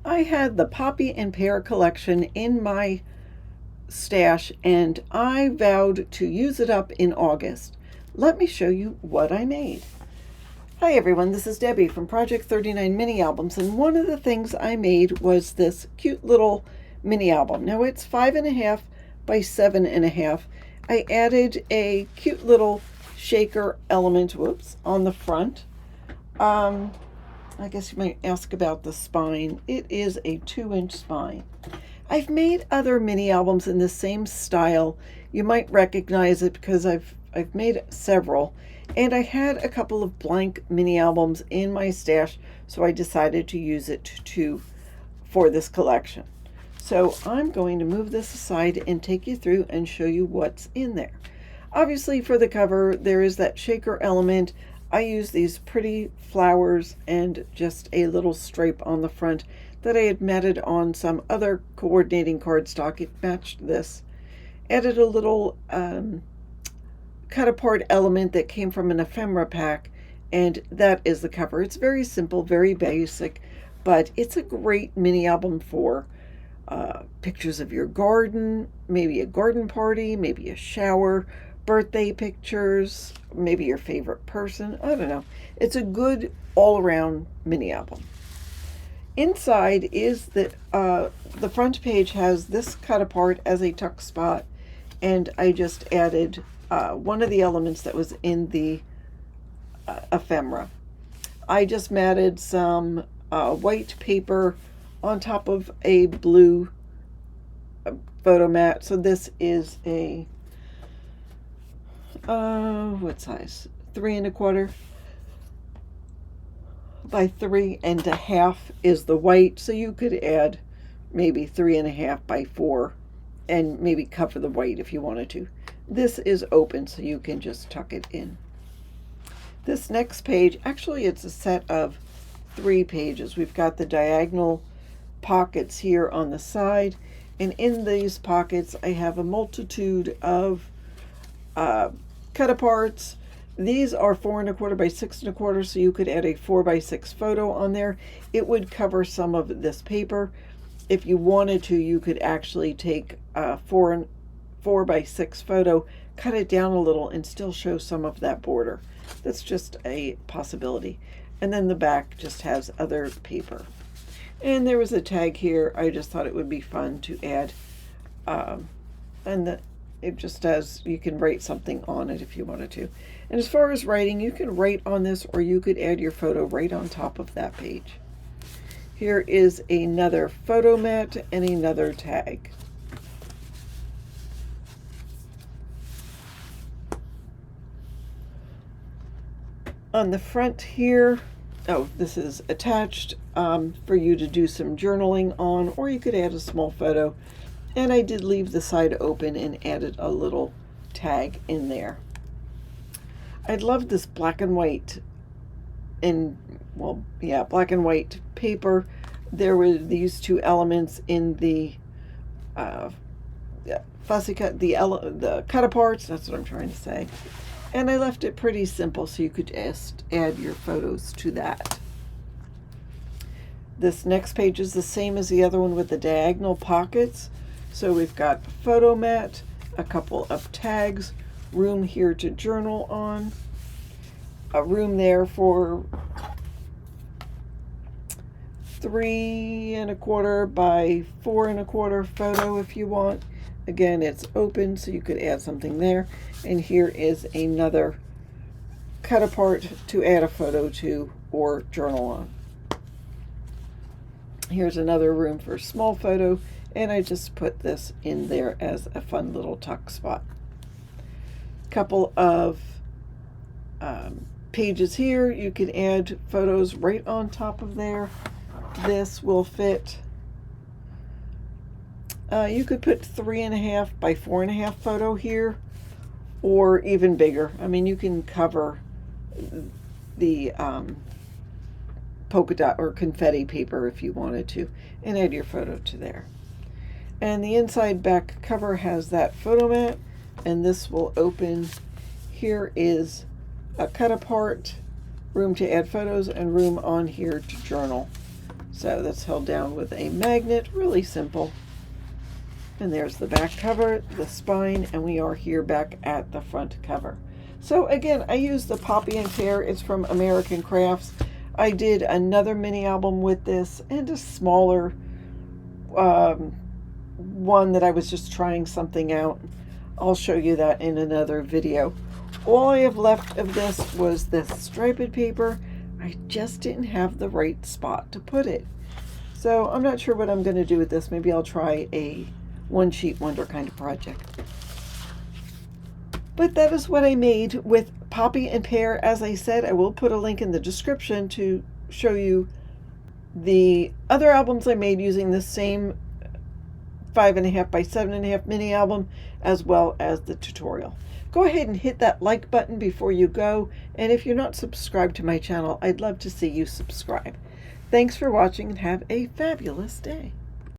I had the Poppy and Pear collection in my stash and I vowed to use it up in August. Let me show you what I made. Hi everyone, this is Debbie from Project 39 Mini Albums, and one of the things I made was this cute little mini album. Now it's 5.5 by 7.5. I added a cute little shaker element, on the front. I guess you might ask about the spine. It is a 2-inch spine. I've made other mini albums in the same style. You might recognize it because I've made several. And I had a couple of blank mini albums in my stash, so I decided to use it for this collection. So I'm going to move this aside and take you through and show you what's in there. Obviously for the cover, there is that shaker element. I use these pretty flowers and just a little stripe on the front that I had matted on some other coordinating cardstock. It matched this. Added a little cut apart element that came from an ephemera pack, and that is the cover. It's very simple, very basic, but it's a great mini album for pictures of your garden, maybe a garden party, maybe a shower, birthday pictures, maybe your favorite person. I don't know. It's a good all-around mini album. Inside is the front page has this cut apart as a tuck spot, and I just added one of the elements that was in the ephemera. I just matted some white paper on top of a blue photo mat. So this is a what size? 3.25 by 3.5 is the white. So you could add maybe 3.5 by 4 and maybe cover the white if you wanted to. This is open, so you can just tuck it in. This next page, actually it's a set of 3 pages. We've got the diagonal pockets here on the side, and in these pockets I have a multitude of cut aparts. These are 4.25 by 6.25, so you could add a 4 by 6 photo on there. It would cover some of this paper. If you wanted to, you could actually take a 4 by 6 photo, cut it down a little, and still show some of that border. That's just a possibility. And then the back just has other paper. And there was a tag here. I just thought it would be fun to add. It just does, you can write something on it if you wanted to. And as far as writing, you can write on this, or you could add your photo right on top of that page. Here is another photo mat and another tag. On the front here, this is attached for you to do some journaling on, or you could add a small photo. And I did leave the side open and added a little tag in there. I love this black and white black and white paper. There were these 2 elements in the fussy cut, the cut aparts, that's what I'm trying to say. And I left it pretty simple, so you could just add your photos to that. This next page is the same as the other one with the diagonal pockets. So we've got a photo mat, a couple of tags, room here to journal on, a room there for 3.25 by 4.25 photo if you want. Again, it's open, so you could add something there. And here is another cut apart to add a photo to or journal on. Here's another room for a small photo, and I just put this in there as a fun little tuck spot. Couple of pages here. You can add photos right on top of there. This will fit. You could put 3.5 by 4.5 photo here, or even bigger. I mean, you can cover the polka dot or confetti paper if you wanted to, and add your photo to there. And the inside back cover has that photo mat, and this will open. Here is a cut apart, room to add photos, and room on here to journal. So that's held down with a magnet, really simple. And there's the back cover, the spine, and we are here back at the front cover. So again, I used the Poppy and Pear. It's from American Crafts. I did another mini album with this and a smaller one that I was just trying something out. I'll show you that in another video. All I have left of this was this striped paper. I just didn't have the right spot to put it. So I'm not sure what I'm going to do with this. Maybe I'll try a one sheet wonder kind of project. But that is what I made with Poppy and Pear. As I said, I will put a link in the description to show you the other albums I made using the same 5.5 by 7.5 mini album, as well as the tutorial. Go ahead and hit that like button before you go, and if you're not subscribed to my channel, I'd love to see you subscribe. Thanks for watching and have a fabulous day.